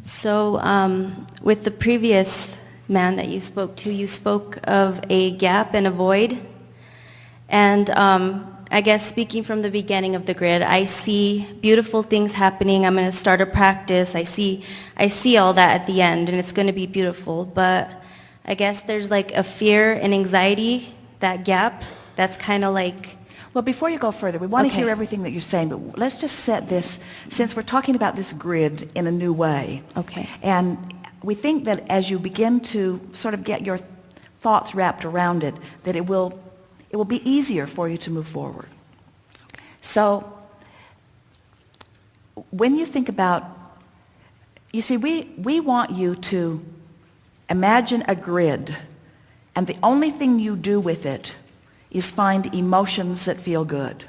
So with the previous man that you spoke to, you spoke of a gap and a void. And I guess speaking from the beginning of the grid, I see beautiful things happening. I'm going to start a practice. I see all that at the end, and it's going to be beautiful. But I guess there's like a fear and anxiety, that gap, that's kind of like... Well, before you go further, we want to hear everything that you're saying, but let's just set this, since we're talking about this grid in a new way. Okay. And we think that as you begin to sort of get your thoughts wrapped around it, that it will be easier for you to move forward. So when you think about, you see, we want you to imagine a grid, and the only thing you do with it is find emotions that feel good.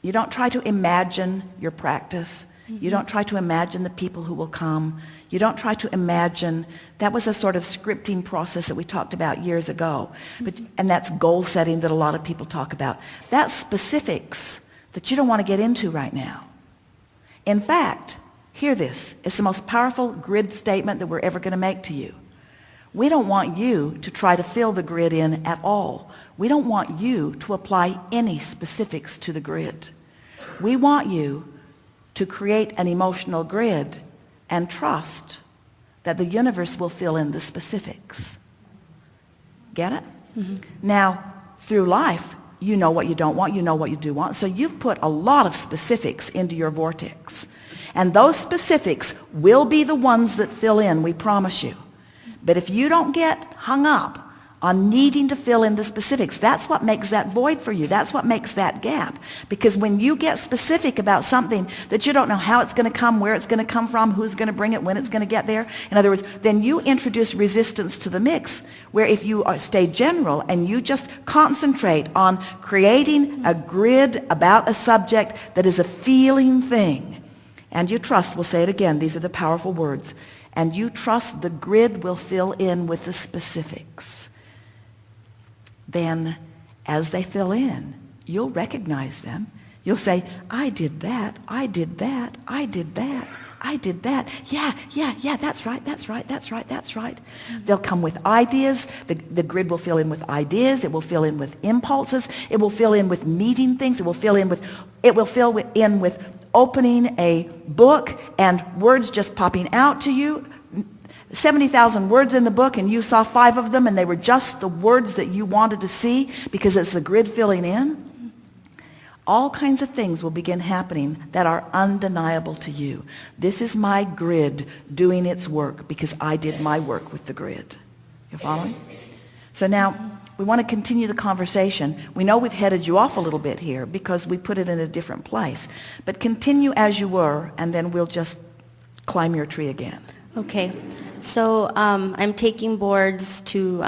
You don't try to imagine your practice. You don't try to imagine the people who will come. You don't try to imagine. That was a sort of scripting process that we talked about years ago. And that's goal setting that a lot of people talk about. That's specifics that you don't want to get into right now. In fact, hear this. It's the most powerful grid statement that we're ever going to make to you. We don't want you to try to fill the grid in at all. We don't want you to apply any specifics to the grid. We want you to create an emotional grid and trust that the universe will fill in the specifics. Get it? Mm-hmm. Now, through life, you know what you don't want, you know what you do want, so you've put a lot of specifics into your vortex. And those specifics will be the ones that fill in, we promise you. But if you don't get hung up on needing to fill in the specifics, that's what makes that void for you. That's what makes that gap. Because when you get specific about something that you don't know how it's going to come, where it's going to come from, who's going to bring it, when it's going to get there, in other words, then you introduce resistance to the mix, where if you stay general and you just concentrate on creating a grid about a subject that is a feeling thing, and you trust, we'll say it again, these are the powerful words, and you trust the grid will fill in with the specifics, then as they fill in, you'll recognize them. You'll say, I did that, I did that, I did that, I did that. Yeah, that's right. They'll come with ideas. The grid will fill in with ideas. It will fill in with impulses. It will fill in with meeting things. It will fill in with opening a book and words just popping out to you. 70,000 words in the book, and you saw 5 of them, and they were just the words that you wanted to see because it's the grid filling in. All kinds of things will begin happening that are undeniable to you. This is my grid doing its work because I did my work with the grid. You following? So now we want to continue the conversation. We know we've headed you off a little bit here because we put it in a different place. But continue as you were, and then we'll just climb your tree again. Okay. So I'm taking boards to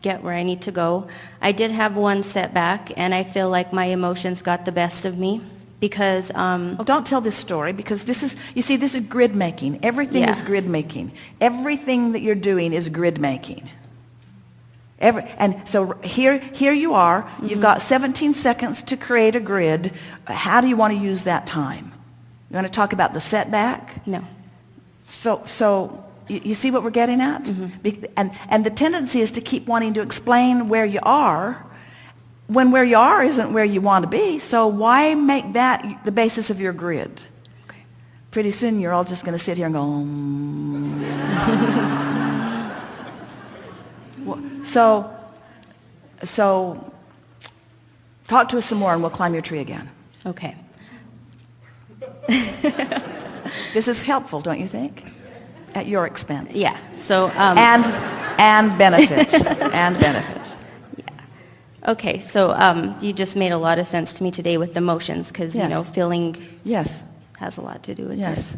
get where I need to go. I did have one setback, and I feel like my emotions got the best of me because... Well, don't tell this story because this is, you see, this is grid making. Everything is grid making. Everything that you're doing is grid making. And so here you are. Mm-hmm. You've got 17 seconds to create a grid. How do you want to use that time? You want to talk about the setback? No. So you see what we're getting at? Mm-hmm. And the tendency is to keep wanting to explain where you are when where you are isn't where you want to be. So why make that the basis of your grid? Okay. Pretty soon you're all just going to sit here and go, So talk to us some more and we'll climb your tree again. Okay. This is helpful, don't you think? At your expense. Yeah. So and benefit. And benefit. Yeah. Okay. So you just made a lot of sense to me today with emotions because you know feeling has a lot to do with it.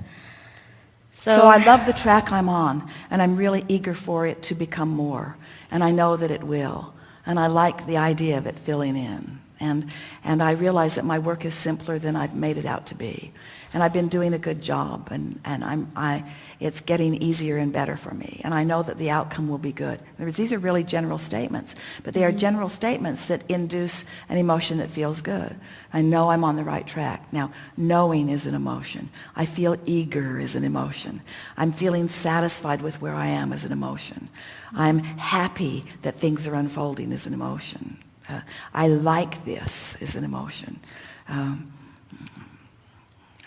So I love the track I'm on, and I'm really eager for it to become more, and I know that it will, and I like the idea of it filling in, And I realize that my work is simpler than I've made it out to be. And I've been doing a good job, and it's getting easier and better for me. And I know that the outcome will be good. In other words, these are really general statements, but they are general statements that induce an emotion that feels good. I know I'm on the right track. Now, knowing is an emotion. I feel eager is an emotion. I'm feeling satisfied with where I am is an emotion. I'm happy that things are unfolding is an emotion. I like this is an emotion.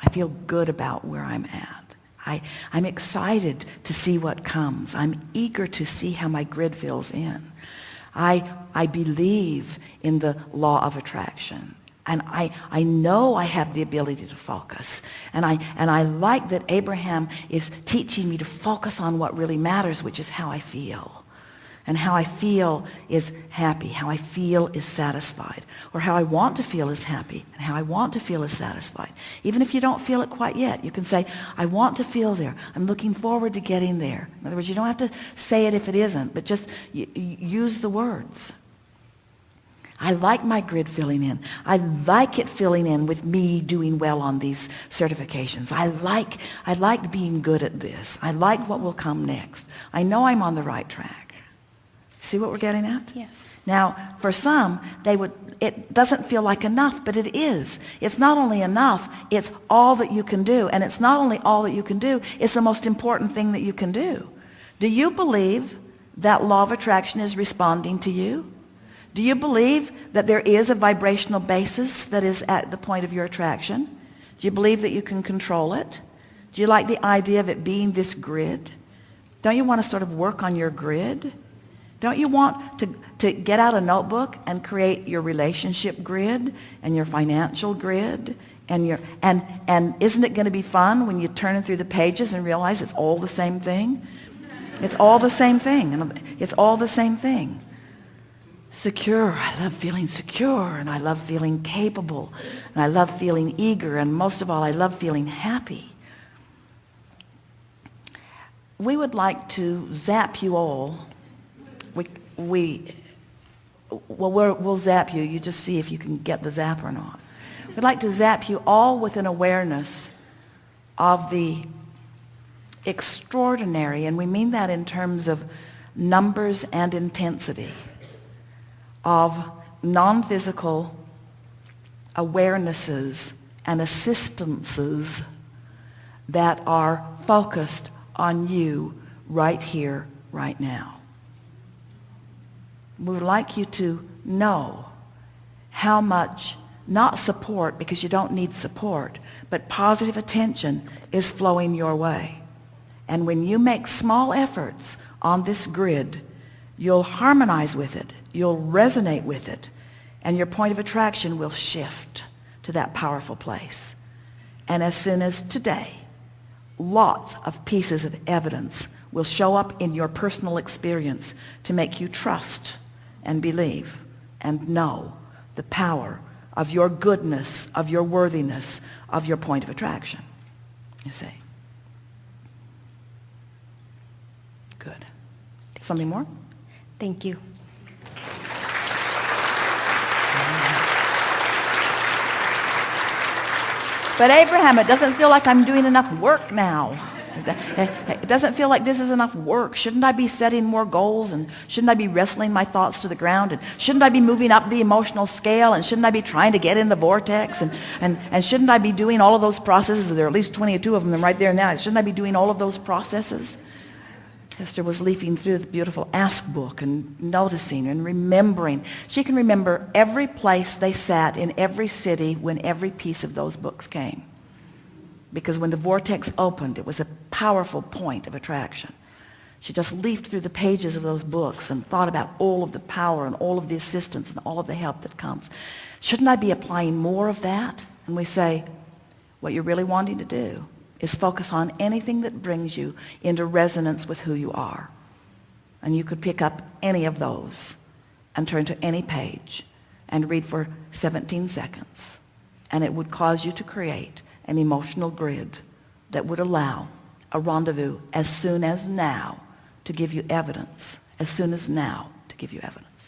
I feel good about where I'm at. I'm excited to see what comes. I'm eager to see how my grid fills in. I believe in the law of attraction. And I know I have the ability to focus. And I like that Abraham is teaching me to focus on what really matters, which is how I feel. And how I feel is happy, how I feel is satisfied, or how I want to feel is happy, and how I want to feel is satisfied. Even if you don't feel it quite yet, you can say, I want to feel there. I'm looking forward to getting there. In other words, you don't have to say it if it isn't, but just use the words. I like my grid filling in. I like it filling in with me doing well on these certifications. I like being good at this. I like what will come next. I know I'm on the right track. See what we're getting at? Yes. Now, for some, it doesn't feel like enough, but it is. It's not only enough, it's all that you can do. And it's not only all that you can do, it's the most important thing that you can do. Do you believe that law of attraction is responding to you? Do you believe that there is a vibrational basis that is at the point of your attraction? Do you believe that you can control it? Do you like the idea of it being this grid? Don't you want to sort of work on your grid? Don't you want to get out a notebook and create your relationship grid and your financial grid and isn't it going to be fun when you turn through the pages and realize it's all the same thing? It's all the same thing. And it's all the same thing. Secure. I love feeling secure, and I love feeling capable, and I love feeling eager, and most of all, I love feeling happy. We would like to zap you all. We'll zap you. You just see if you can get the zap or not. We'd like to zap you all with an awareness of the extraordinary, and we mean that in terms of numbers and intensity, of non-physical awarenesses and assistances that are focused on you right here, right now. We would like you to know how much, not support, because you don't need support, but positive attention is flowing your way. And when you make small efforts on this grid, you'll harmonize with it, you'll resonate with it, and your point of attraction will shift to that powerful place. And as soon as today, lots of pieces of evidence will show up in your personal experience to make you trust and believe and know the power of your goodness, of your worthiness, of your point of attraction. You see? Good. Something more? Thank you. But Abraham, it doesn't feel like I'm doing enough work now. It doesn't feel like this is enough work. Shouldn't I be setting more goals? And shouldn't I be wrestling my thoughts to the ground? And shouldn't I be moving up the emotional scale? And shouldn't I be trying to get in the vortex? And shouldn't I be doing all of those processes? There are at least 22 of them right there now. Shouldn't I be doing all of those processes? Esther was leafing through the beautiful Ask book and noticing and remembering. She can remember every place they sat in every city when every piece of those books came. Because when the vortex opened, it was a powerful point of attraction. She just leafed through the pages of those books and thought about all of the power and all of the assistance and all of the help that comes. Shouldn't I be applying more of that? And we say, what you're really wanting to do is focus on anything that brings you into resonance with who you are. And you could pick up any of those and turn to any page and read for 17 seconds. And it would cause you to create an emotional grid that would allow a rendezvous as soon as now to give you evidence, as soon as now to give you evidence.